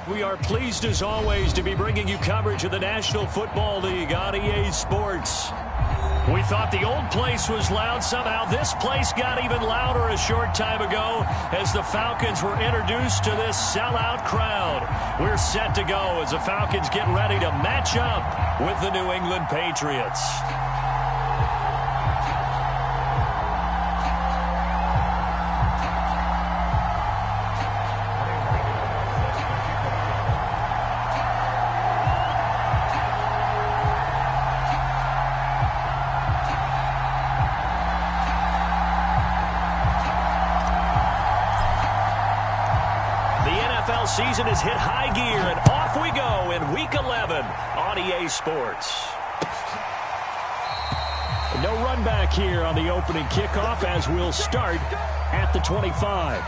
We are pleased as always to be bringing you coverage of the National Football League on EA Sports. We thought the old place was loud. Somehow this place got even louder a short time ago as the Falcons were introduced to this sellout crowd. We're set to go as the Falcons get ready to match up with the New England Patriots. Season has hit high gear, and off we go in Week 11 on EA Sports. No run back here on the opening kickoff as we'll start at the 25.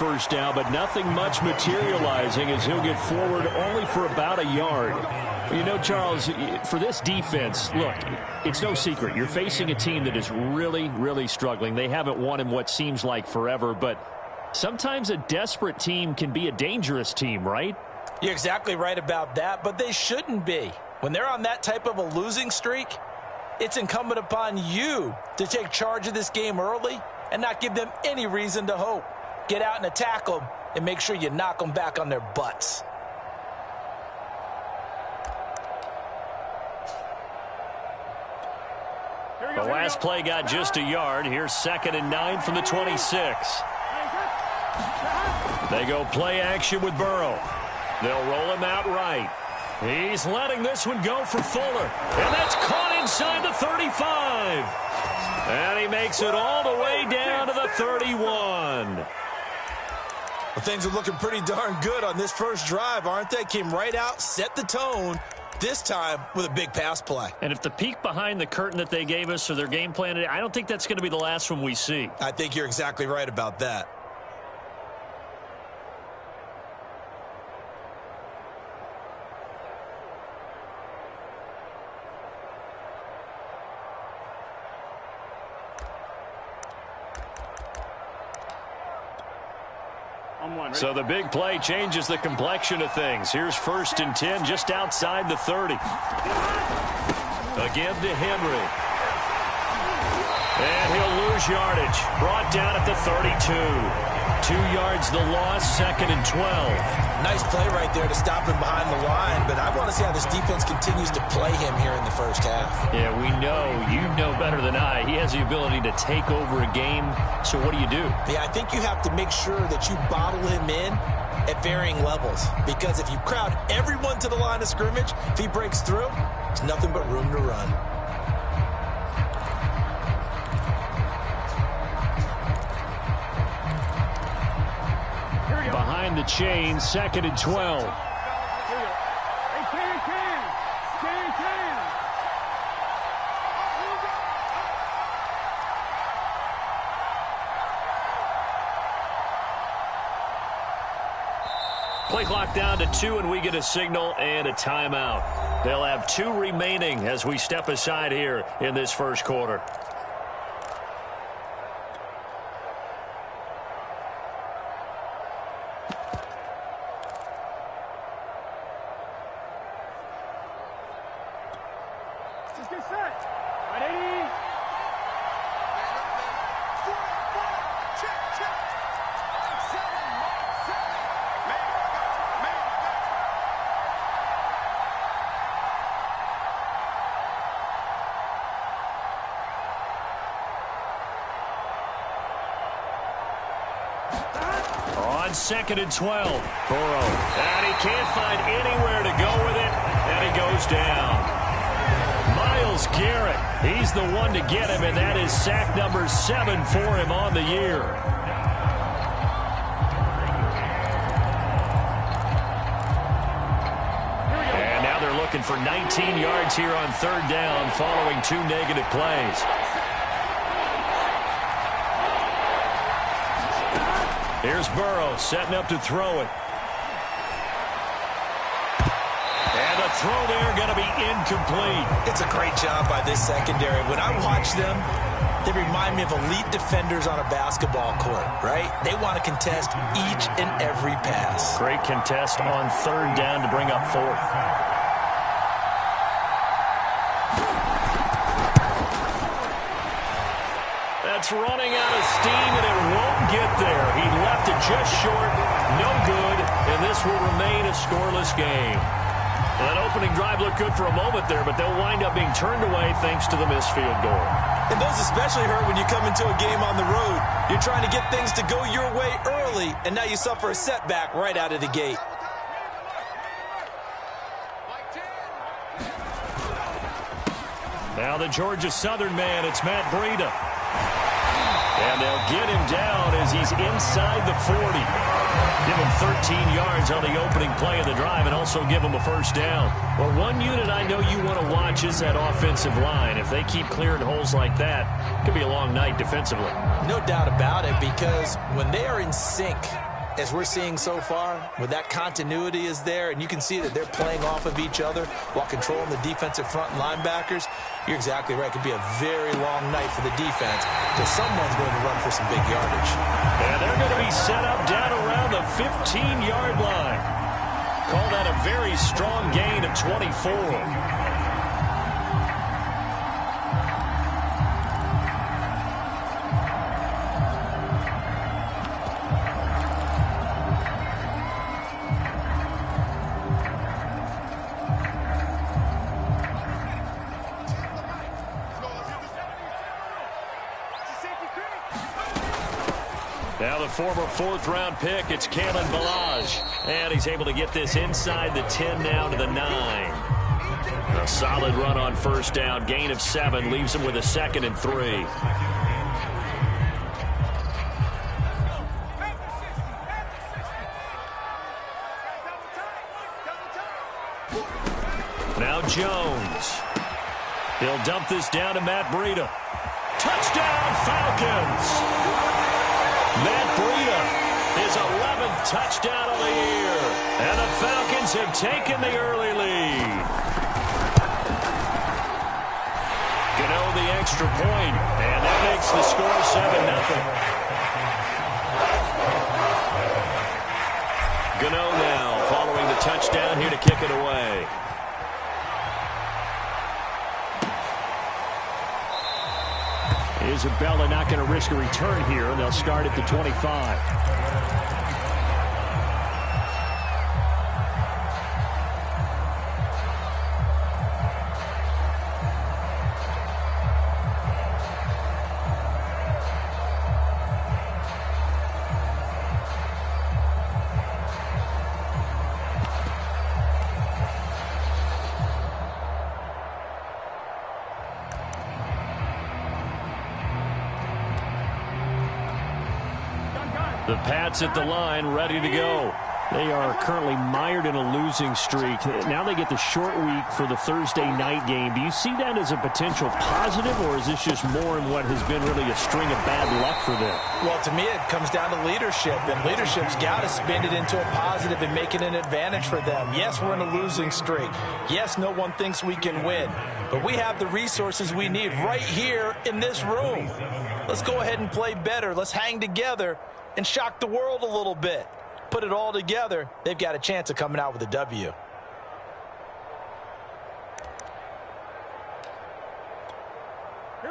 First down, but nothing much materializing as he'll get forward only for about a yard. You know, Charles, for this defense, look, it's no secret. You're facing a team that is really, really struggling. They haven't won in what seems like forever, but sometimes a desperate team can be a dangerous team, right? You're exactly right about that, but they shouldn't be. When they're on that type of a losing streak, it's incumbent upon you to take charge of this game early and not give them any reason to hope. Get out and attack them, and make sure you knock them back on their butts. The last play got just a yard. Here's 2nd and 9 from the 26. They go play action with Burrow. They'll roll him out right. He's letting this one go for Fuller. And that's caught inside the 35. And he makes it all the way down to the 31. Well, things are looking pretty darn good on this first drive, aren't they? Came right out, set the tone, this time with a big pass play. And if the peek behind the curtain that they gave us or their game plan, I don't think that's going to be the last one we see. I think you're exactly right about that. So the big play changes the complexion of things. Here's 1st and 10 just outside the 30. Again to Henry. And he'll lose yardage. Brought down at the 32. 2 yards the loss, 2nd and 12. Nice play right there to stop him behind the line, but I want to see how this defense continues to play him here in the first half. Yeah, we know. You know better than I. He has the ability to take over a game, so what do you do? Yeah, I think you have to make sure that you bottle him in at varying levels, because if you crowd everyone to the line of scrimmage, if he breaks through, there's nothing but room to run. Behind the chain, 2nd and 12. Play clock down to 2, and we get a signal and a timeout. They'll have 2 remaining as we step aside here in this first quarter. 2nd and 12. Burrow. And he can't find anywhere to go with it. And he goes down. Myles Garrett, he's the one to get him, and that is sack number 7 for him on the year. And now they're looking for 19 yards here on 3rd down following 2 negative plays. Here's Burrow setting up to throw it. And the throw there going to be incomplete. It's a great job by this secondary. When I watch them, they remind me of elite defenders on a basketball court, right? They want to contest each and every pass. Great contest on 3rd down to bring up 4th. That's running out of steam, and it won't get there. He left it just short, no good, and this will remain a scoreless game. That opening drive looked good for a moment there, but they'll wind up being turned away thanks to the missed field goal. And those especially hurt when you come into a game on the road. You're trying to get things to go your way early, and now you suffer a setback right out of the gate. Now the Georgia Southern man, it's Matt Breida. And they'll get him down as he's inside the 40. Give him 13 yards on the opening play of the drive and also give him a 1st down. Well, one unit I know you want to watch is that offensive line. If they keep clearing holes like that, it could be a long night defensively. No doubt about it, because when they are in sync, as we're seeing so far, when that continuity is there and you can see that they're playing off of each other while controlling the defensive front linebackers, you're exactly right. It could be a very long night for the defense because someone's going to run for some big yardage. And they're going to be set up down around the 15-yard line. Call that a very strong gain of 24. Now the former 4th-round pick, it's Kalen Ballage. And he's able to get this inside the 10 now to the 9. A solid run on 1st down. Gain of 7 leaves him with a 2nd and 3. Now Jones. He'll dump this down to Matt Breida. Touchdown, Falcons! Matt Breida, his 11th touchdown of the year. And the Falcons have taken the early lead. Gano the extra point, and that makes the score 7-0. Gano now following the touchdown here to kick it away. Isabella not going to risk a return here. They'll start at the 25. The Pats at the line, ready to go. They are currently mired in a losing streak. Now they get the short week for the Thursday night game. Do you see that as a potential positive, or is this just more in what has been really a string of bad luck for them? Well, to me, it comes down to leadership, and leadership's got to spin it into a positive and make it an advantage for them. Yes, we're in a losing streak. Yes, no one thinks we can win, but we have the resources we need right here in this room. Let's go ahead and play better. Let's hang together and shock the world a little bit. Put it all together, they've got a chance of coming out with a W.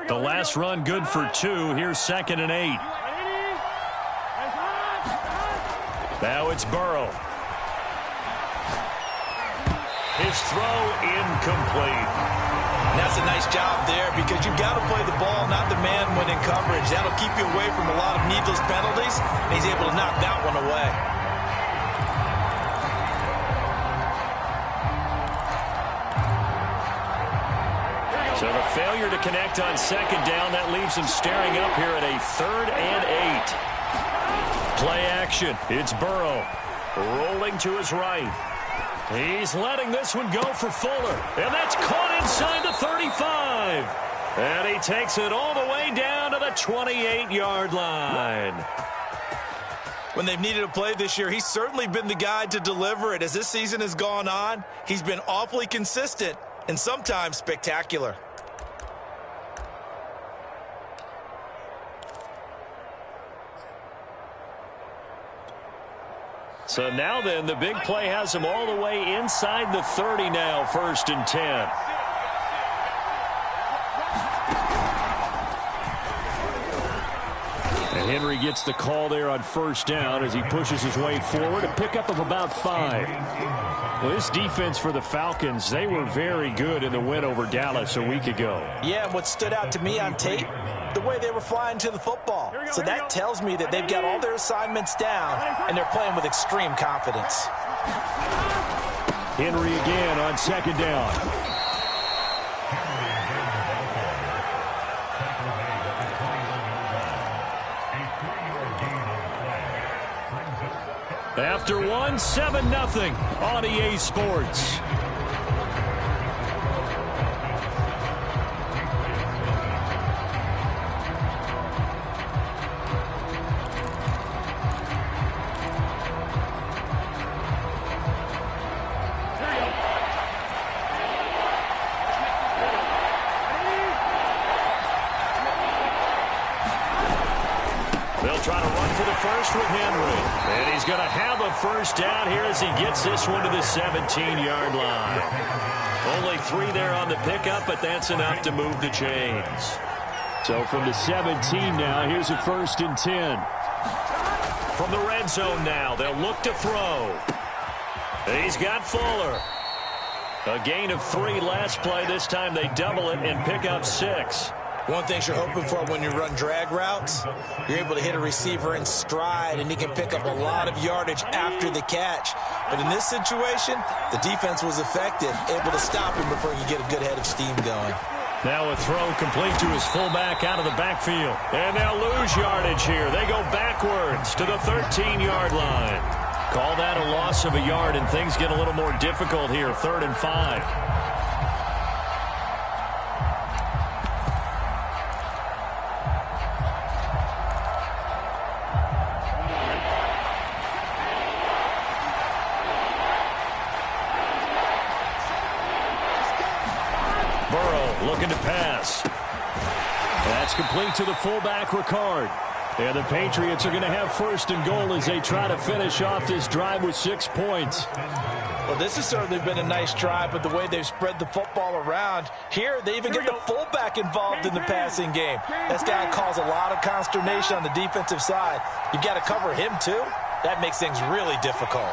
The last run good for 2. Here's 2nd and 8. Now it's Burrow. His throw incomplete. And that's a nice job there because you've got to play the ball, not the man when in coverage. That'll keep you away from a lot of needless penalties, and he's able to knock that one away. So the failure to connect on second down, that leaves him staring up here at a 3rd and 8. Play action. It's Burrow rolling to his right. He's letting this one go for Fuller. And that's caught inside the 35. And he takes it all the way down to the 28-yard line. When they've needed a play this year, he's certainly been the guy to deliver it. As this season has gone on, he's been awfully consistent and sometimes spectacular. So now then, the big play has him all the way inside the 30 now, 1st and 10. And Henry gets the call there on 1st down as he pushes his way forward, a pickup of about 5. Well, this defense for the Falcons, they were very good in the win over Dallas a week ago. Yeah, and what stood out to me on tape, the way they were flying to the football. So that tells me that they've got all their assignments down, and they're playing with extreme confidence. Henry again on 2nd down. After one, 7-0 on EA Sports. They'll try to run for the first with Henry. And he's going to have a 1st down here as he gets this one to the 17-yard line. Only 3 there on the pickup, but that's enough to move the chains. So from the 17 now, here's a 1st and 10. From the red zone now, they'll look to throw. He's got Fuller. A gain of 3 last play. This time they double it and pick up 6. One thing you're hoping for when you run drag routes, you're able to hit a receiver in stride, and he can pick up a lot of yardage after the catch. But in this situation, the defense was effective, able to stop him before he could get a good head of steam going. Now a throw complete to his fullback out of the backfield. And they'll lose yardage here. They go backwards to the 13-yard line. Call that a loss of a yard, and things get a little more difficult here, 3rd and 5. Looking to pass. That's complete to the fullback, Ricard. And the Patriots are going to have 1st and goal as they try to finish off this drive with 6 points. Well, this has certainly been a nice drive, but the way they've spread the football around, here they even get the fullback involved in the passing game. That's got to cause a lot of consternation on the defensive side. You've got to cover him, too. That makes things really difficult.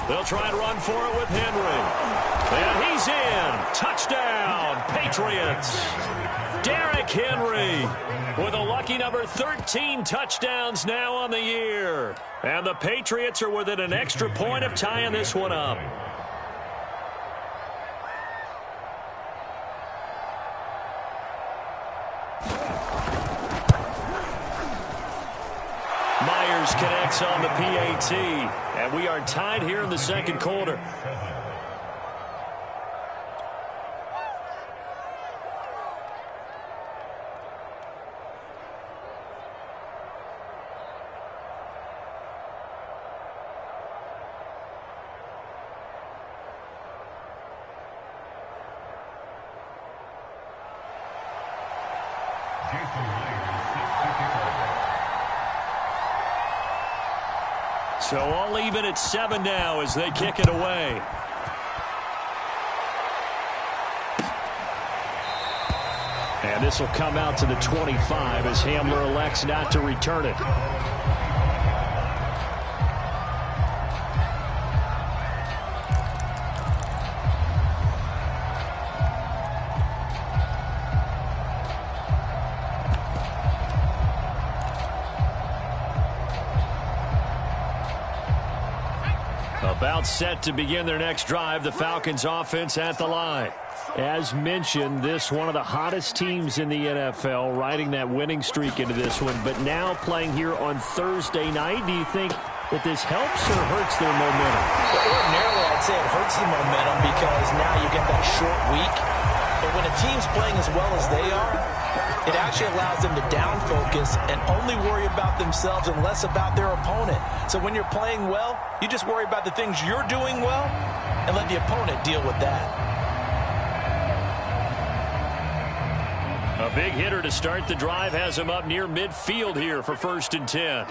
They'll try and run for it with Henry. And he's in. Touchdown, Patriots. Derrick Henry with a lucky number 13 touchdowns now on the year. And the Patriots are within an extra point of tying this one up. Myers connects on the PAT. And we are tied here in the 2nd quarter. So all even at 7 now as they kick it away. And this will come out to the 25 as Hamler elects not to return it. About set to begin their next drive, the Falcons offense at the line. As mentioned, this one of the hottest teams in the NFL, riding that winning streak into this one, but now playing here on Thursday night. Do you think that this helps or hurts their momentum? Well, ordinarily, I'd say it hurts the momentum because now you get that short week. But when a team's playing as well as they are, it actually allows them to down focus and only worry about themselves and less about their opponent. So when you're playing well, you just worry about the things you're doing well and let the opponent deal with that. A big hitter to start the drive has him up near midfield here for 1st and 10.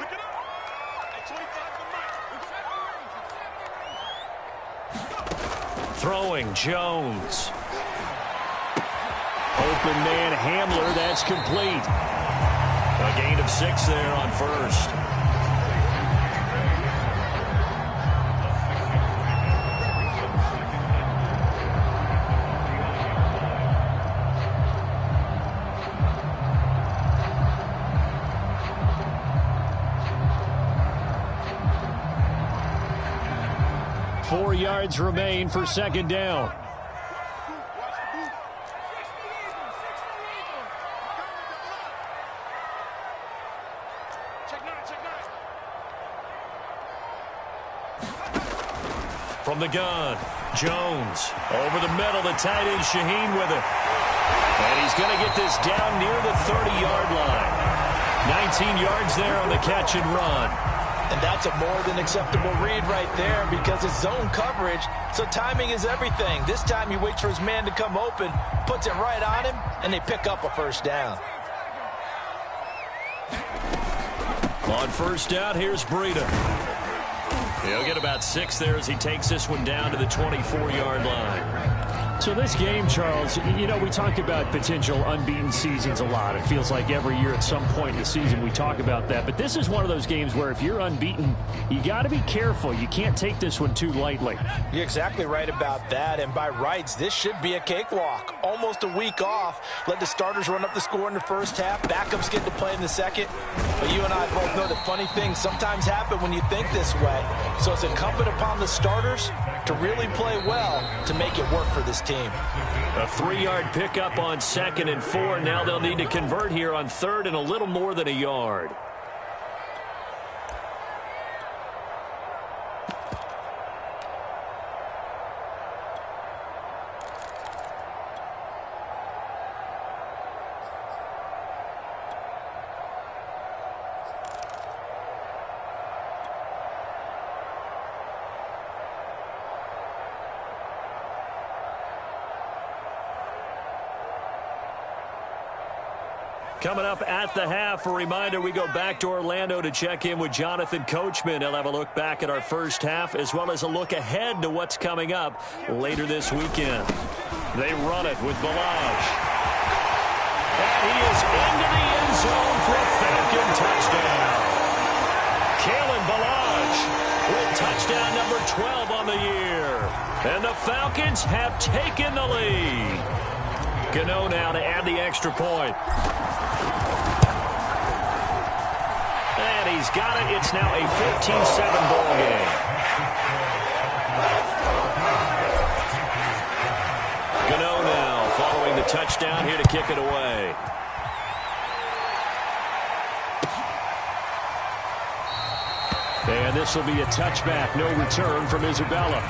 Throwing Jones. Open man Hamler, that's complete. A gain of 6 there on 1st. Four yards remain for 2nd down. From the gun, Jones. Over the middle, the tight end Shaheen with it. And he's going to get this down near the 30-yard line. 19 yards there on the catch and run. And that's a more than acceptable read right there because it's zone coverage, so timing is everything. This time he waits for his man to come open, puts it right on him, and they pick up a 1st down. On 1st down, here's Breida. He'll get about 6 there as he takes this one down to the 24-yard line. So this game, Charles, you know, we talk about potential unbeaten seasons a lot. It feels like every year at some point in the season we talk about that. But this is one of those games where if you're unbeaten, you got to be careful. You can't take this one too lightly. You're exactly right about that. And by rights, this should be a cakewalk. Almost a week off. Let the starters run up the score in the 1st half. Backups get to play in the 2nd. But you and I both know that funny things sometimes happen when you think this way. So it's incumbent upon the starters to really play well to make it work for this team. A 3-yard pickup on 2nd and 4. Now they'll need to convert here on 3rd and a little more than a yard. Coming up at the half, a reminder, we go back to Orlando to check in with Jonathan Coachman. He'll have a look back at our 1st half as well as a look ahead to what's coming up later this weekend. They run it with Balaj. And he is into the end zone for a Falcon touchdown. Kalen Balaj with touchdown number 12 on the year. And the Falcons have taken the lead. Gano now to add the extra point. And he's got it. It's now a 15-7 ball game. Gano now following the touchdown here to kick it away. And this will be a touchback. No return from Isabella.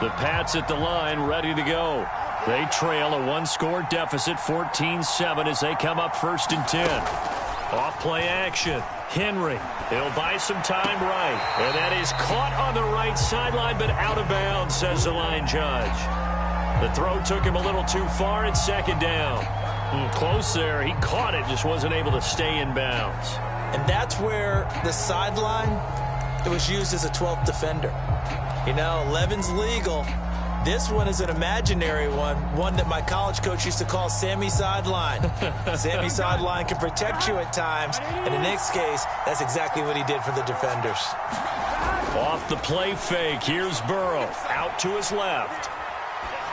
The Pats at the line, ready to go. They trail a one-score deficit, 14-7, as they come up 1st and 10. Off-play action. Henry, he'll buy some time right. And that is caught on the right sideline, but out of bounds, says the line judge. The throw took him a little too far. It's second down. Close there. He caught it, just wasn't able to stay in bounds. And that's where the sideline, it was used as a 12th defender. You know, 11's legal. This one is an imaginary one that my college coach used to call Sammy Sideline. Sammy Sideline can protect you at times, and in this case, that's exactly what he did for the defenders. Off the play fake, here's Burrow, out to his left.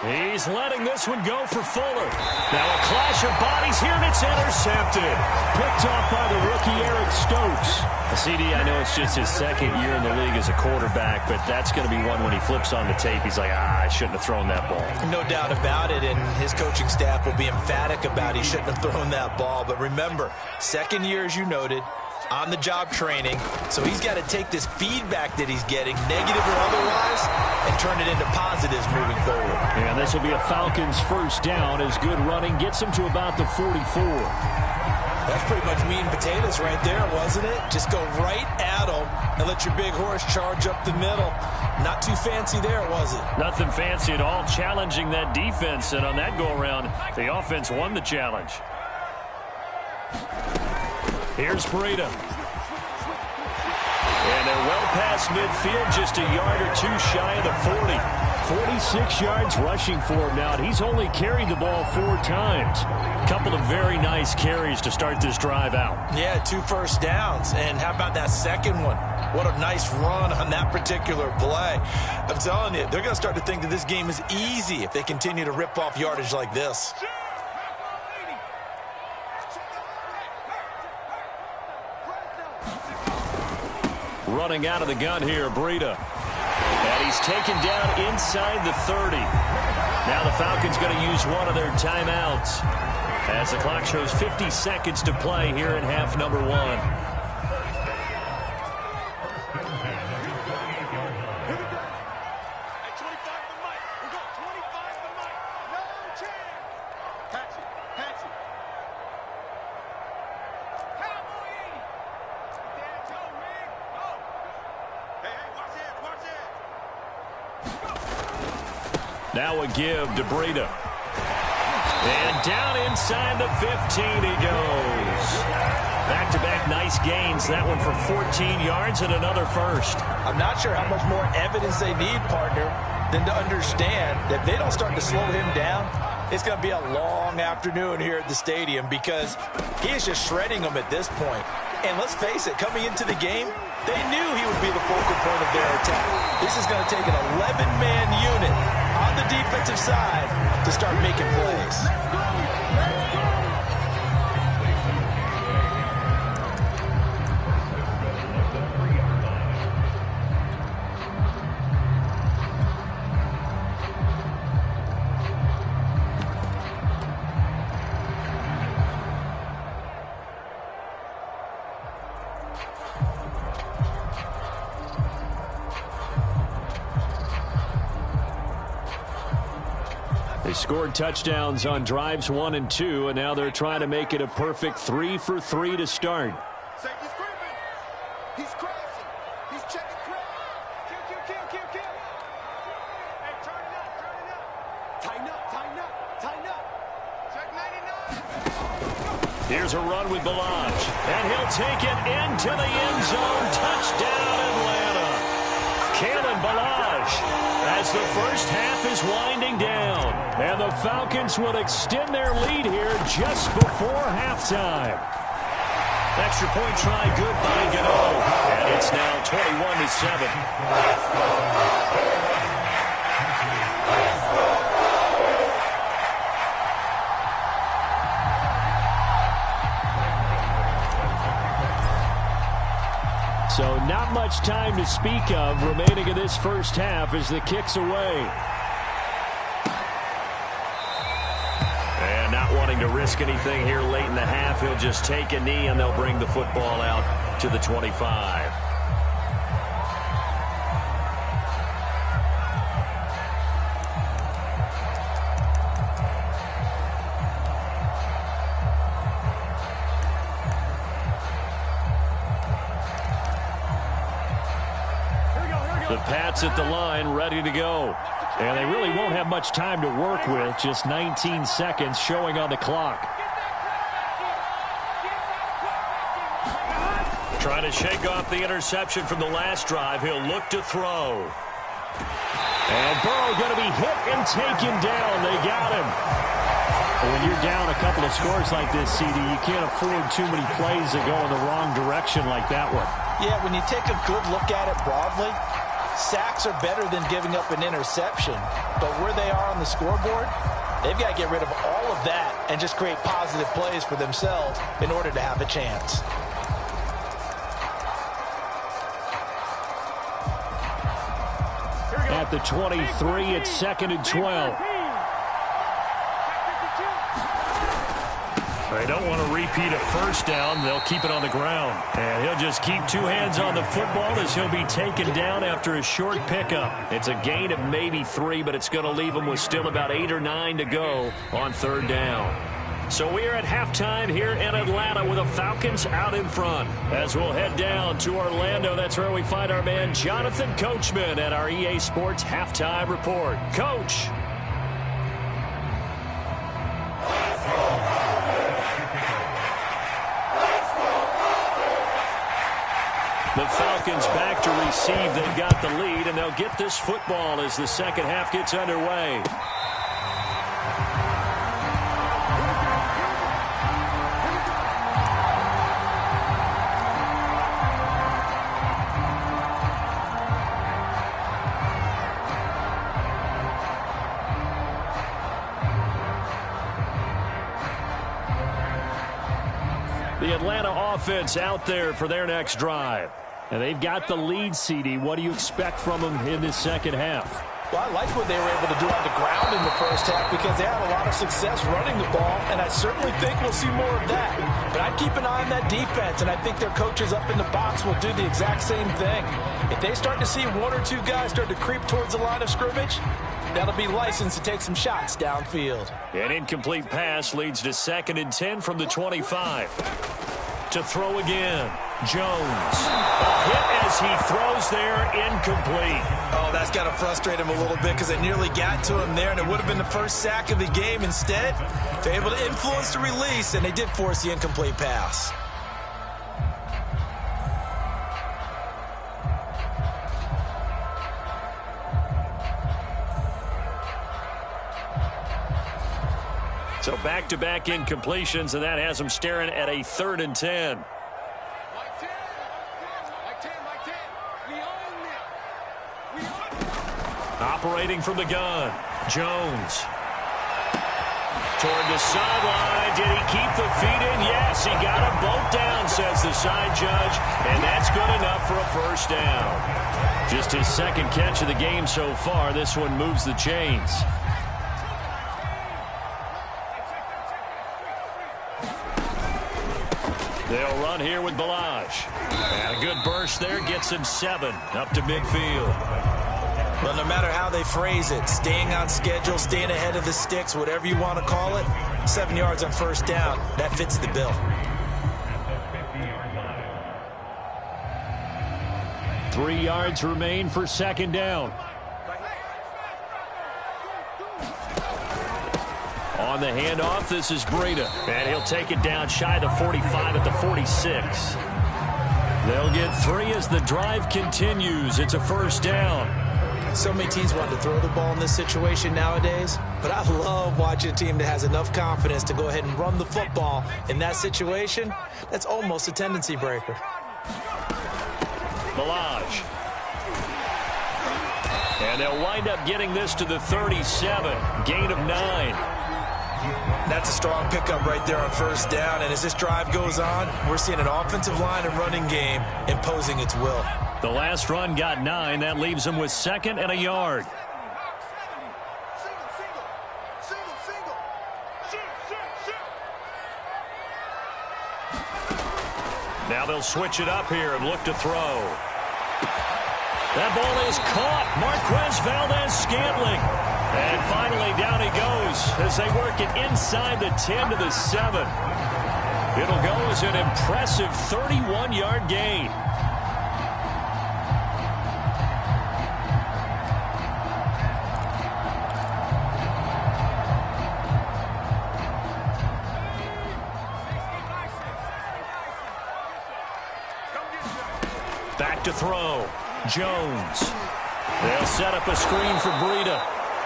He's letting this one go for Fuller. Now a clash of bodies here, and it's intercepted. Picked off by the rookie Eric Stokes. CD, I know it's just his second year in the league as a quarterback, but that's going to be one when he flips on the tape. He's like, I shouldn't have thrown that ball. No doubt about it, and his coaching staff will be emphatic about he shouldn't have thrown that ball. But remember, second year, as you noted, on-the-job training, so he's got to take this feedback that he's getting, negative or otherwise, and turn it into positives moving forward. And this will be a Falcons first down as good running gets him to about the 44. That's pretty much meat and potatoes right there, wasn't it? Just go right at him and let your big horse charge up the middle. Not too fancy there, was it? Nothing fancy at all, challenging that defense, and on that go-around, the offense won the challenge. Here's Breida. And they're well past midfield, just a yard or two shy of the 40. 46 yards rushing for him now. He's only carried the ball 4 times. A couple of very nice carries to start this drive out. Yeah, 2 first downs. And how about that second one? What a nice run on that particular play. I'm telling you, they're going to start to think that this game is easy if they continue to rip off yardage like this. Running out of the gun here, Breida. And he's taken down inside the 30. Now the Falcons going to use one of their timeouts as the clock shows 50 seconds to play here in half number 1. Now a give to Breida. And down inside the 15 he goes. Back-to-back nice gains. That one for 14 yards and another first. I'm not sure how much more evidence they need, partner, than to understand that they don't start to slow him down. It's going to be a long afternoon here at the stadium because he is just shredding them at this point. And let's face it, coming into the game, they knew he would be the focal point of their attack. This is going to take an 11-man unit on the defensive side to start making plays. They scored touchdowns on drives 1 and 2, and now they're trying to make it a perfect 3 for 3 to start. Safety's creeping. He's crashing. He's checking crack. Kill. Hey, turn it up. Tighten up. Check 99. Here's a run with Ballage, and he'll take it into the end zone. Touchdown, Atlanta. Kalen Ballage as the first half is winding down. And the Falcons will extend their lead here just before halftime. Extra point try good by Gano. And it's now 21-7. So not much time to speak of remaining in this first half as the kick's away. And not wanting to risk anything here late in the half, he'll just take a knee and they'll bring the football out to the 25. The Pats at the line, ready to go. And they really won't have much time to work with. Just 19 seconds showing on the clock. Trying to shake off the interception from the last drive. He'll look to throw. And Burrow going to be hit and taken down. They got him. When you're down a couple of scores like this, CD, you can't afford too many plays that go in the wrong direction like that one. Yeah, when you take a good look at it broadly, sacks are better than giving up an interception. But where they are on the scoreboard, they've got to get rid of all of that and just create positive plays for themselves in order to have a chance. At the 23, it's 2nd and 12. They don't want to repeat a first down. They'll keep it on the ground. And he'll just keep two hands on the football as he'll be taken down after a short pickup. It's a gain of maybe 3, but it's going to leave him with still about 8 or 9 to go on 3rd down. So we are at halftime here in Atlanta with the Falcons out in front. As we'll head down to Orlando, that's where we find our man Jonathan Coachman at our EA Sports Halftime Report. Coach. The Falcons back to receive. They've got the lead, and they'll get this football as the second half gets underway. The Atlanta offense out there for their next drive. And they've got the lead, CD. What do you expect from them in this second half? Well, I like what they were able to do on the ground in the first half because they had a lot of success running the ball, and I certainly think we'll see more of that. But I'd keep an eye on that defense, and I think their coaches up in the box will do the exact same thing. If they start to see 1 or 2 guys start to creep towards the line of scrimmage, that'll be licensed to take some shots downfield. An incomplete pass leads to 2nd and 10 from the 25. To throw again, Jones. A hit as he throws there, incomplete. Oh, that's got to frustrate him a little bit because they nearly got to him there, and it would have been the first sack of the game. Instead, they're able to influence the release, and they did force the incomplete pass. So back-to-back incompletions, and that has them staring at a 3rd and 10. Operating from the gun, Jones. Toward the sideline. Did he keep the feet in? Yes, he got them both down, says the side judge, and that's good enough for a first down. Just his 2nd catch of the game so far. This one moves the chains. They'll run here with Balaj. And a good burst there gets him 7 up to midfield. Well, no matter how they phrase it, staying on schedule, staying ahead of the sticks, whatever you want to call it, 7 yards on first down, that fits the bill. 3 yards remain for 2nd down. On the handoff, this is Breida. And he'll take it down shy of the 45 at the 46. They'll get 3 as the drive continues. It's a first down. So many teams want to throw the ball in this situation nowadays, but I love watching a team that has enough confidence to go ahead and run the football in that situation. That's almost a tendency breaker. Balaj. And they'll wind up getting this to the 37. Gain of 9. That's a strong pickup right there on first down, and as this drive goes on, we're seeing an offensive line and running game imposing its will. The last run got 9. That leaves them with 2nd and a yard. Now they'll switch it up here and look to throw. That ball is caught. Marquez Valdes-Scantling. And finally down he goes as they work it inside the 10 to the 7. It'll go as an impressive 31-yard gain. Back to throw. Jones. They'll set up a screen for Breida.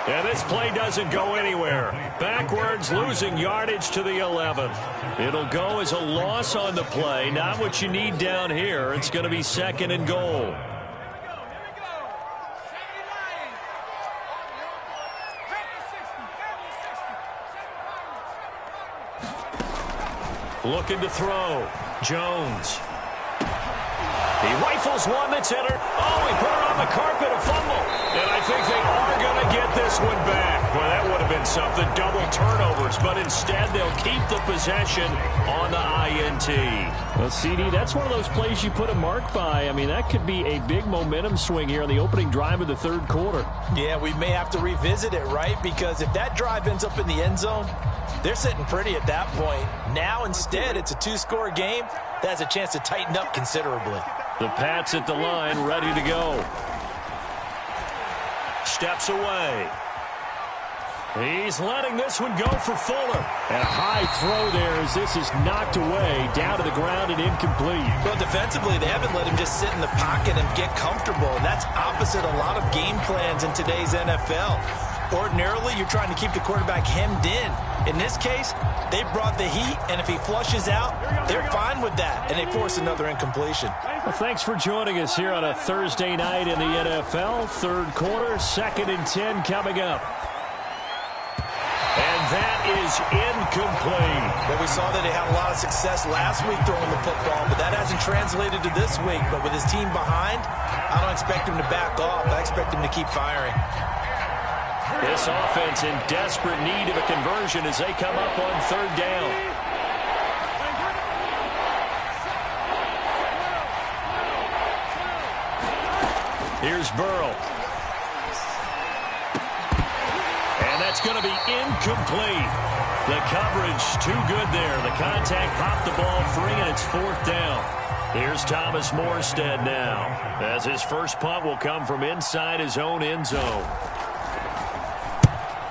And this play doesn't go anywhere. Backwards, losing yardage to the 11th. It'll go as a loss on the play. Not what you need down here. It's going to be 2nd and goal. Looking to throw. Jones. He rifles one that's entered. Oh, he put it on the carpet, a fumble. And I think they are going to get this one back. Well, that would have been something, double turnovers. But instead, they'll keep the possession on the INT. Well, CD, that's one of those plays you put a mark by. I mean, that could be a big momentum swing here on the opening drive of the third quarter. Yeah, we may have to revisit it, right? Because if that drive ends up in the end zone, they're sitting pretty at that point. Now, instead, it's a 2-score game that has a chance to tighten up considerably. The Pats at the line, ready to go. Steps away. He's letting this one go for Fuller. And a high throw there as this is knocked away, down to the ground and incomplete. Well, defensively, they haven't let him just sit in the pocket and get comfortable. And that's opposite a lot of game plans in today's NFL. Ordinarily, you're trying to keep the quarterback hemmed in. In this case, they brought the heat, and if he flushes out, they're fine with that, and they force another incompletion. Well, thanks for joining us here on a Thursday night in the NFL. Third quarter, 2nd and 10 coming up. And that is incomplete. Well, we saw that they had a lot of success last week throwing the football, but that hasn't translated to this week. But with his team behind, I don't expect him to back off. I expect him to keep firing. This offense in desperate need of a conversion as they come up on 3rd down. Here's Burrow. And that's going to be incomplete. The coverage too good there. The contact popped the ball free, and it's 4th down. Here's Thomas Morstead now, as his first punt will come from inside his own end zone.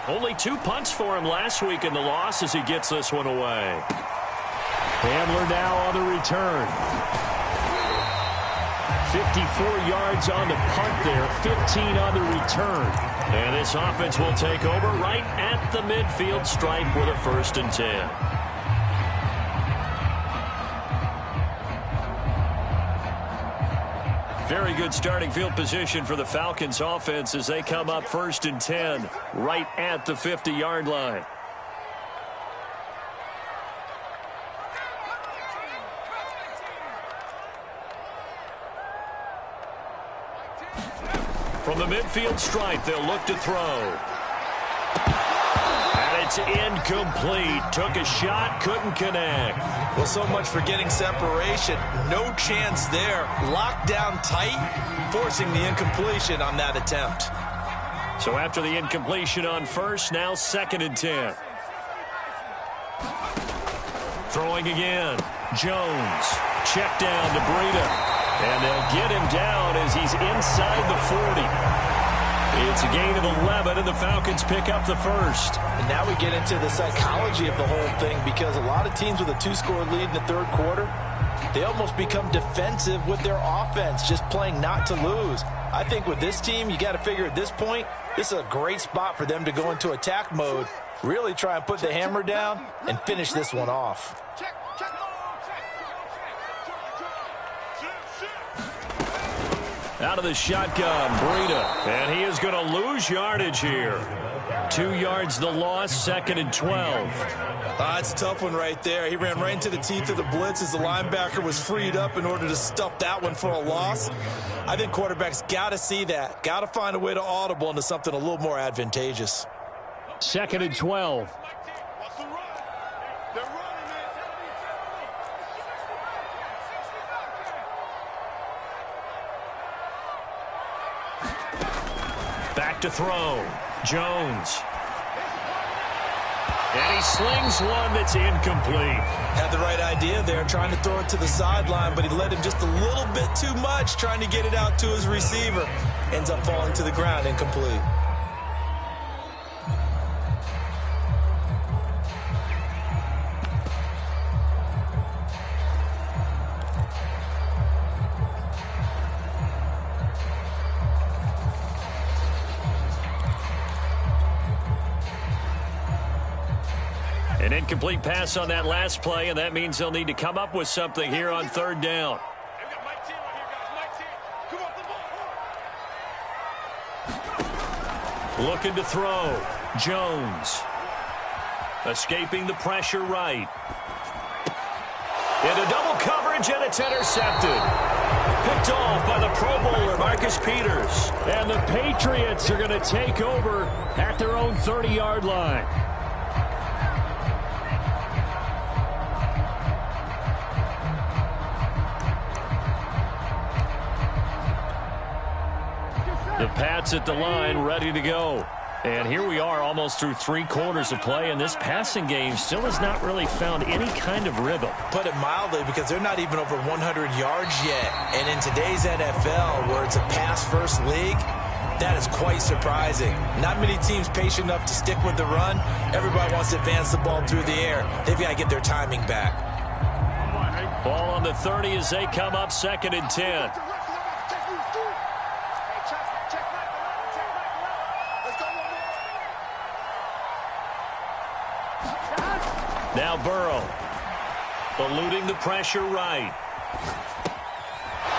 Only 2 punts for him last week in the loss as he gets this one away. Hamler now on the return. 54 yards on the punt there, 15 on the return. And this offense will take over right at the midfield stripe with a 1st and 10. Very good starting field position for the Falcons offense as they come up 1st and 10 right at the 50-yard line. From the midfield stripe, they'll look to throw. And it's incomplete. Took a shot, couldn't connect. Well, so much for getting separation. No chance there. Locked down tight, forcing the incompletion on that attempt. So after the incompletion on 1st, now 2nd and 10. Throwing again. Jones. Check down to Breida. And they'll get him down as he's inside the 40. It's a gain of 11, and the Falcons pick up the 1st. And now we get into the psychology of the whole thing, because a lot of teams with a 2-score lead in the third quarter, they almost become defensive with their offense, just playing not to lose. I think with this team, you got to figure at this point, this is a great spot for them to go into attack mode, really try and put the hammer down and finish this one off. Out of the shotgun, Breida. And he is going to lose yardage here. 2 yards the loss, 2nd and 12. It's a tough one right there. He ran right into the teeth of the blitz as the linebacker was freed up in order to stuff that one for a loss. I think quarterbacks got to see that. Got to find a way to audible into something a little more advantageous. 2nd and 12. Back to throw. Jones. And he slings one that's incomplete. Had the right idea there, trying to throw it to the sideline, but he led him just a little bit too much, trying to get it out to his receiver. Ends up falling to the ground, incomplete. An incomplete pass on that last play, and that means they'll need to come up with something here on third down. Looking to throw. Jones. Escaping the pressure right. Into double coverage, and it's intercepted. Picked off by the Pro Bowler, Marcus Peters. And the Patriots are going to take over at their own 30-yard line. The Pats at the line, ready to go. And here we are almost through 3 quarters of play, and this passing game still has not really found any kind of rhythm. Put it mildly, because they're not even over 100 yards yet. And in today's NFL, where it's a pass-first league, that is quite surprising. Not many teams patient enough to stick with the run. Everybody wants to advance the ball through the air. They've got to get their timing back. Ball on the 30 as they come up, 2nd and 10. Now Burrow, eluding the pressure right.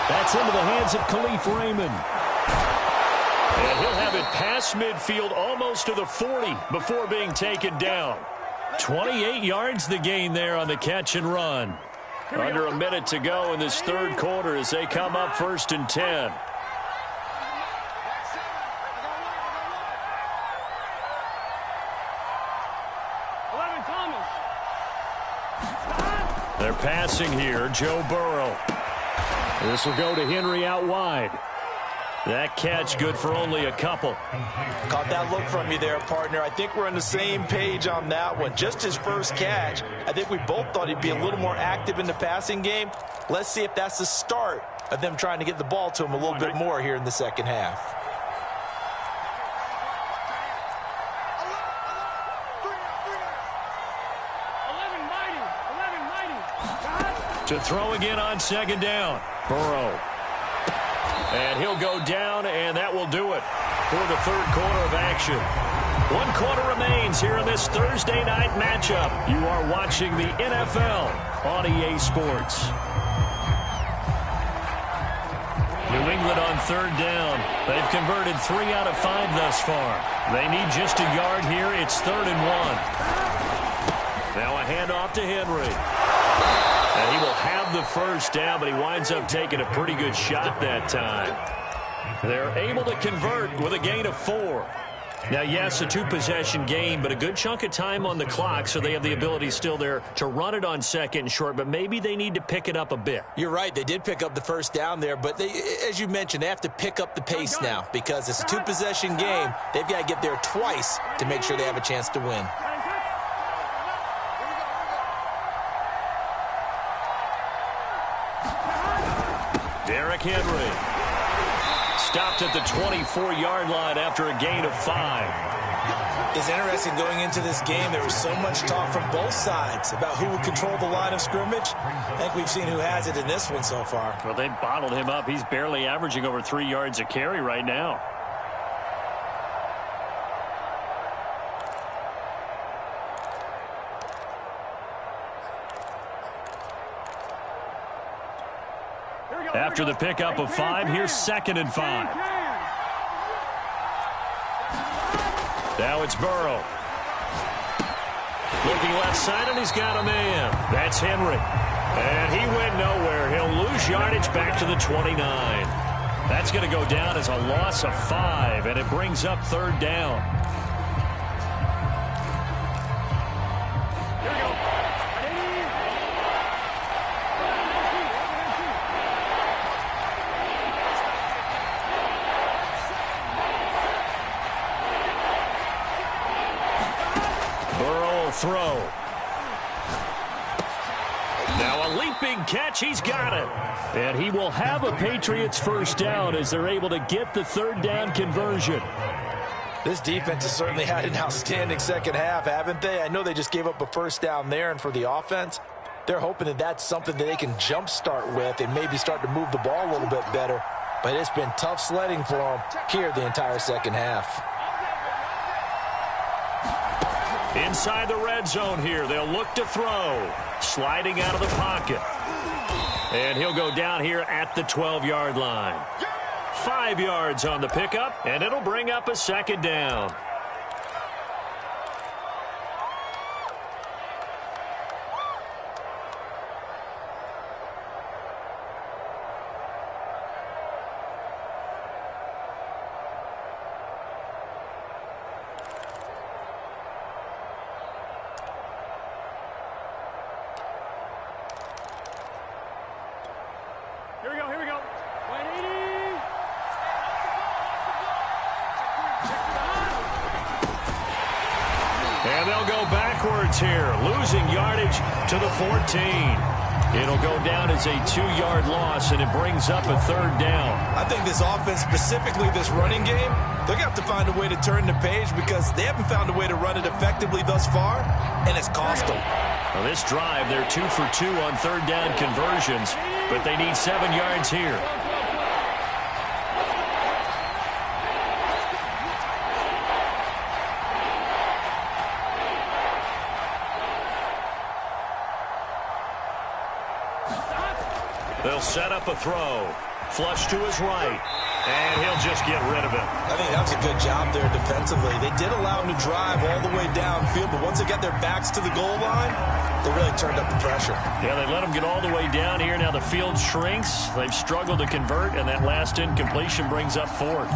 That's into the hands of Khalif Raymond. And he'll have it past midfield almost to the 40 before being taken down. 28 yards the gain there on the catch and run. Under a minute to go in this third quarter as they come up 1st and 10. They're passing here, Joe Burrow. This will go to Henry out wide. That catch good for only a couple. Caught that look from you there, partner. I think we're on the same page on that one. Just his first catch, I think we both thought he'd be a little more active in the passing game. Let's see if that's the start of them trying to get the ball to him a little bit more here in the second half. To throw again on 2nd down. Burrow. And he'll go down, and that will do it for the third quarter of action. 1 quarter remains here in this Thursday night matchup. You are watching the NFL on EA Sports. New England on 3rd down. They've converted 3 out of 5 thus far. They need just a yard here. It's 3rd and 1. Now a handoff to Henry. And he will have the first down, but he winds up taking a pretty good shot that time. They're able to convert with a gain of 4. Now, yes, a 2-possession game, but a good chunk of time on the clock, so they have the ability still there to run it on 2nd and short, but maybe they need to pick it up a bit. You're right. They did pick up the first down there, but they, as you mentioned, they have to pick up the pace now because it's a 2-possession game. They've got to get there twice to make sure they have a chance to win. Derrick Henry stopped at the 24-yard line after a gain of 5. It's interesting going into this game. There was so much talk from both sides about who would control the line of scrimmage. I think we've seen who has it in this one so far. Well, they bottled him up. He's barely averaging over 3 yards a carry right now. After the pickup of 5, here's 2nd and 5. Now it's Burrow. Looking left side, and he's got a man. That's Henry. And he went nowhere. He'll lose yardage back to the 29. That's going to go down as a loss of 5, and it brings up 3rd down. Throw. Now a leaping catch. He's got it. And he will have a Patriots first down as they're able to get the 3rd down conversion. This defense has certainly had an outstanding second half, haven't they? I know they just gave up a first down there, and for the offense, they're hoping that that's something that they can jumpstart with and maybe start to move the ball a little bit better. But it's been tough sledding for them here the entire second half. Inside the red zone here, they'll look to throw. Sliding out of the pocket. And he'll go down here at the 12-yard line. 5 yards on the pickup, and it'll bring up a second down. Here we go. 180. And they'll go backwards here, losing yardage to the 14. It'll go down as a 2-yard loss, and it brings up a third down. I think this offense, specifically this running game, they're going to have to find a way to turn the page because they haven't found a way to run it effectively thus far, and it's cost them. Well, this drive, they're 2 for 2 on third down conversions, but they need 7 yards here. They'll set up a throw. Flush to his right. And he'll just get rid of it. I think that was a good job there defensively. They did allow him to drive all the way downfield, but once they got their backs to the goal line, they really turned up the pressure. Yeah, they let him get all the way down here. Now the field shrinks. They've struggled to convert, and that last incompletion brings up fourth.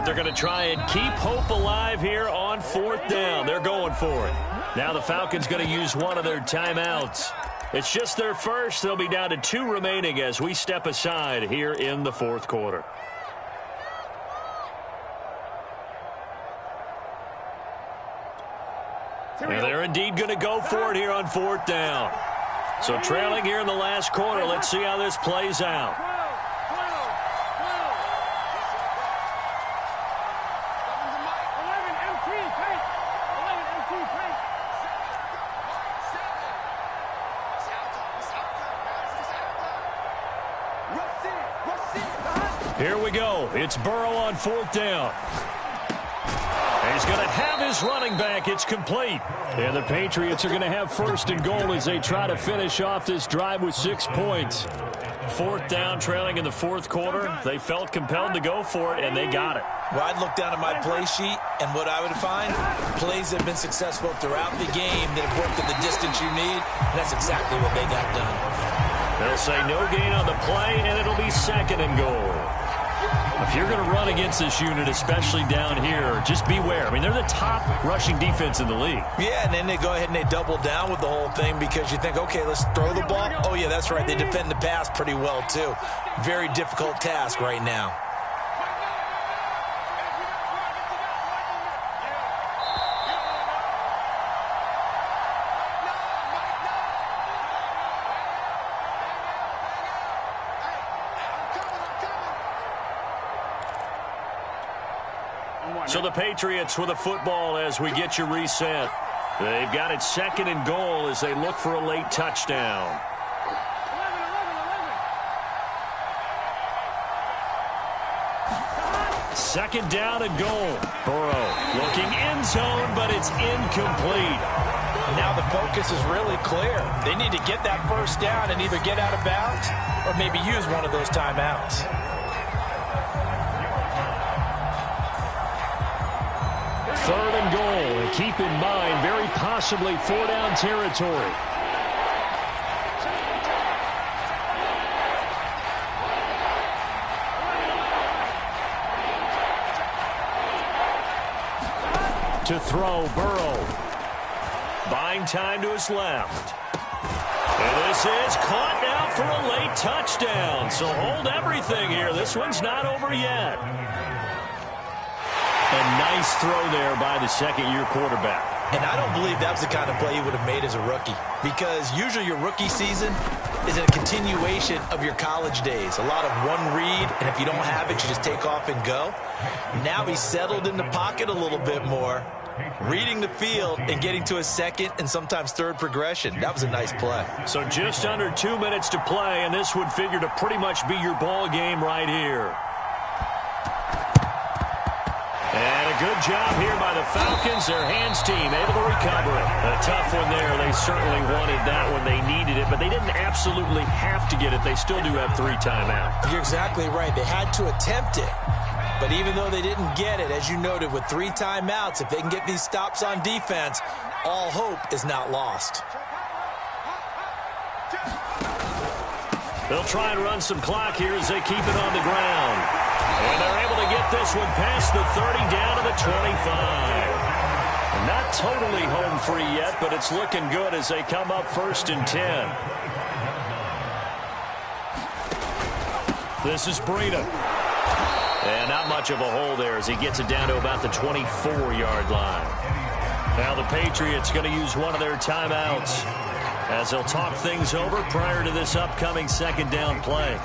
They're going to try and keep hope alive here on fourth down. They're going for it. Now the Falcons going to use one of their timeouts. It's just their first. They'll be down to 2 remaining as we step aside here in the fourth quarter. And they're indeed going to go for it here on fourth down. So trailing here in the last quarter. Let's see how this plays out. Here we go. It's Burrow on fourth down. He's going to have his running back. It's complete. And the Patriots are going to have first and goal as they try to finish off this drive with 6 points. Fourth down, trailing in the fourth quarter. They felt compelled to go for it, and they got it. Well, I'd look down at my play sheet, and what I would find, plays that have been successful throughout the game that have worked at the distance you need, and that's exactly what they got done. They'll say no gain on the play, and it'll be second and goal. If you're going to run against this unit, especially down here, just beware. I mean, they're the top rushing defense in the league. Yeah, and then they go ahead and they double down with the whole thing because you think, okay, let's throw the ball. Oh, yeah, that's right. They defend the pass pretty well, too. Very difficult task right now. So the Patriots with a football as we get you reset. They've got it second and goal as they look for a late touchdown. Second down and goal. Burrow looking end zone, but it's incomplete. And now the focus is really clear. They need to get that first down and either get out of bounds or maybe use one of those timeouts. Third and goal, and keep in mind, very possibly 4-down territory. To throw, Burrow. Buying time to his left. And this is caught now for a late touchdown. So hold everything here. This one's not over yet. A nice throw there by the second-year quarterback. And I don't believe that was the kind of play he would have made as a rookie. Because usually your rookie season is a continuation of your college days. A lot of one read, and if you don't have it, you just take off and go. Now he's settled in the pocket a little bit more. Reading the field and getting to a second and sometimes third progression. That was a nice play. So just under 2 minutes to play, and this would figure to pretty much be your ball game right here. And a good job here by the Falcons. Their hands team able to recover it. A tough one there. They certainly wanted that when they needed it, but they didn't absolutely have to get it. They still do have 3 timeouts. You're exactly right. They had to attempt it. But even though they didn't get it, as you noted, with 3 timeouts, if they can get these stops on defense, all hope is not lost. They'll try and run some clock here as they keep it on the ground. And they're able to get this one past the 30 down to the 25. Not totally home free yet, but it's looking good as they come up 1st and 10. This is Breida. And not much of a hole there as he gets it down to about the 24-yard line. Now the Patriots going to use one of their timeouts as they'll talk things over prior to this upcoming 2nd down play.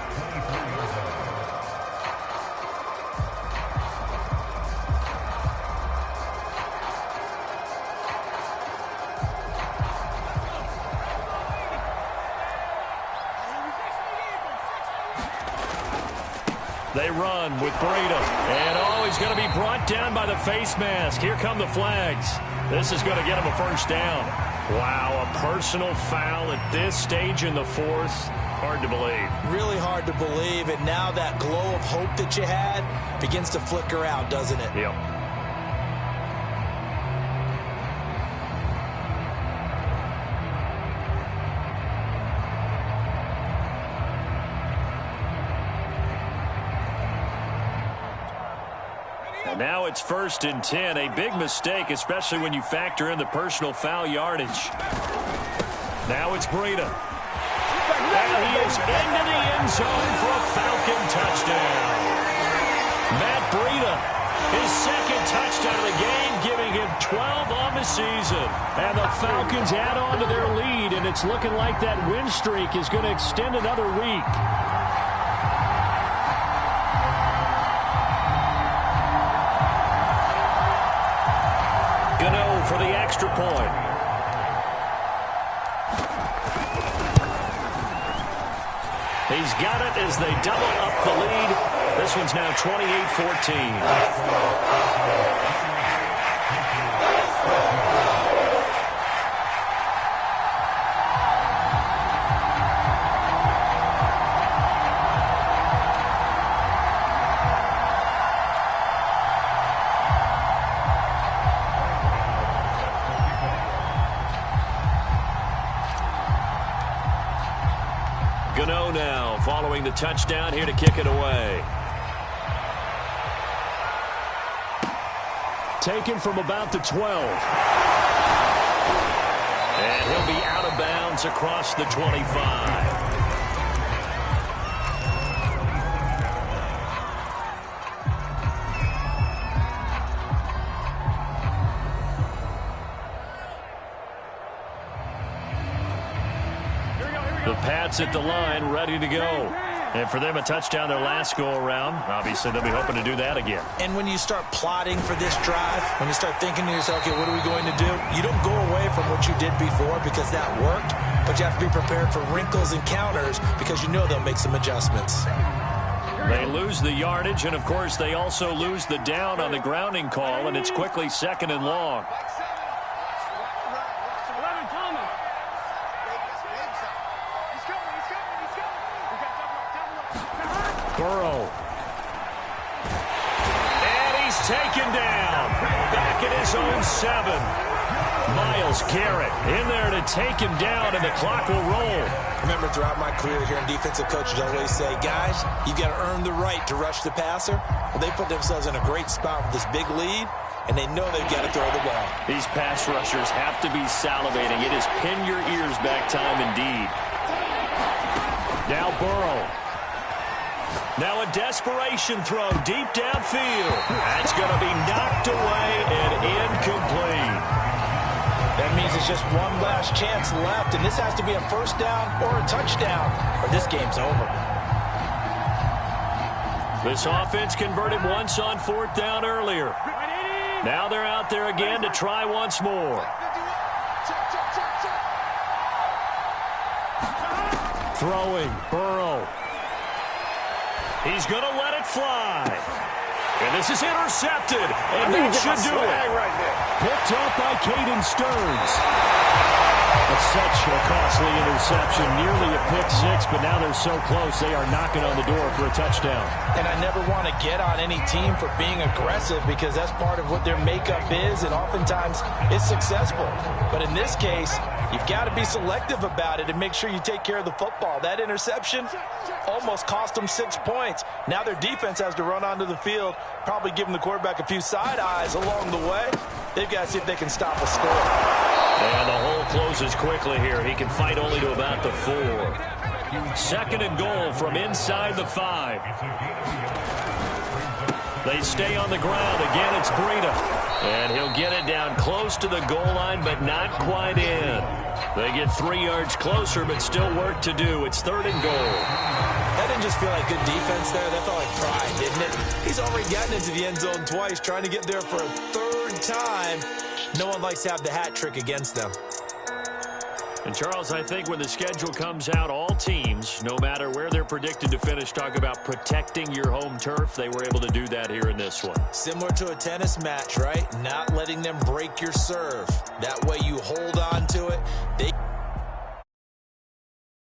They run with Breida. And, he's going to be brought down by the face mask. Here come the flags. This is going to get him a 1st down. Wow, a personal foul at this stage in the 4th. Hard to believe. Really hard to believe. And now that glow of hope that you had begins to flicker out, doesn't it? Yep. Now it's 1st and 10. A big mistake, especially when you factor in the personal foul yardage. Now it's Breida. And he is into the end zone for a Falcon touchdown. Matt Breida, his 2nd touchdown of the game, giving him 12 on the season. And the Falcons add on to their lead, and it's looking like that win streak is going to extend another week. Gano for the extra point. He's got it as they double up the lead. This one's now 28-14. Gano now following the touchdown here to kick it away. Taken from about the 12. And he'll be out of bounds across the 25. The Pats at the line, ready to go. And for them, a touchdown their last go-around. Obviously, they'll be hoping to do that again. And when you start plotting for this drive, when you start thinking to yourself, okay, what are we going to do? You don't go away from what you did before because that worked, but you have to be prepared for wrinkles and counters because you know they'll make some adjustments. They lose the yardage, and, of course, they also lose the down on the grounding call, and it's quickly 2nd and long. Burrow. And he's taken down. Back at his own 7. Myles Garrett in there to take him down, and the clock will roll. Remember, throughout my career here in defensive coaches, I always say, guys, you got to earn the right to rush the passer. Well, they put themselves in a great spot with this big lead, and they know they've got to throw the ball. These pass rushers have to be salivating. It is pin your ears back time indeed. Now Burrow. Now a desperation throw deep downfield. That's going to be knocked away and incomplete. That means it's just one last chance left, and this has to be a 1st down or a touchdown, or this game's over. This offense converted once on 4th down earlier. Now they're out there again to try once more. Throwing, Burrow. He's going to let it fly. And this is intercepted. And that should do it. Right there. Picked up by Caden Stearns. That's such a costly interception. Nearly a pick-6, but now they're so close they are knocking on the door for a touchdown. And I never want to get on any team for being aggressive because that's part of what their makeup is, and oftentimes it's successful. But in this case, you've got to be selective about it and make sure you take care of the football. That interception almost cost them 6 points. Now their defense has to run onto the field, probably giving the quarterback a few side eyes along the way. They've got to see if they can stop a score. And the hole closes quickly here. He can fight only to about the 4. 2nd and goal from inside the 5. They stay on the ground. Again, it's Breida. And he'll get it down close to the goal line, but not quite in. They get 3 yards closer, but still work to do. It's 3rd and goal. That didn't just feel like good defense there. That felt like pride, didn't it? He's already gotten into the end zone twice, trying to get there for a 3rd time. No one likes to have the hat trick against them. And, Charles, I think when the schedule comes out, all teams, no matter where they're predicted to finish, talk about protecting your home turf. They were able to do that here in this one. Similar to a tennis match, right? Not letting them break your serve. That way you hold on to it. They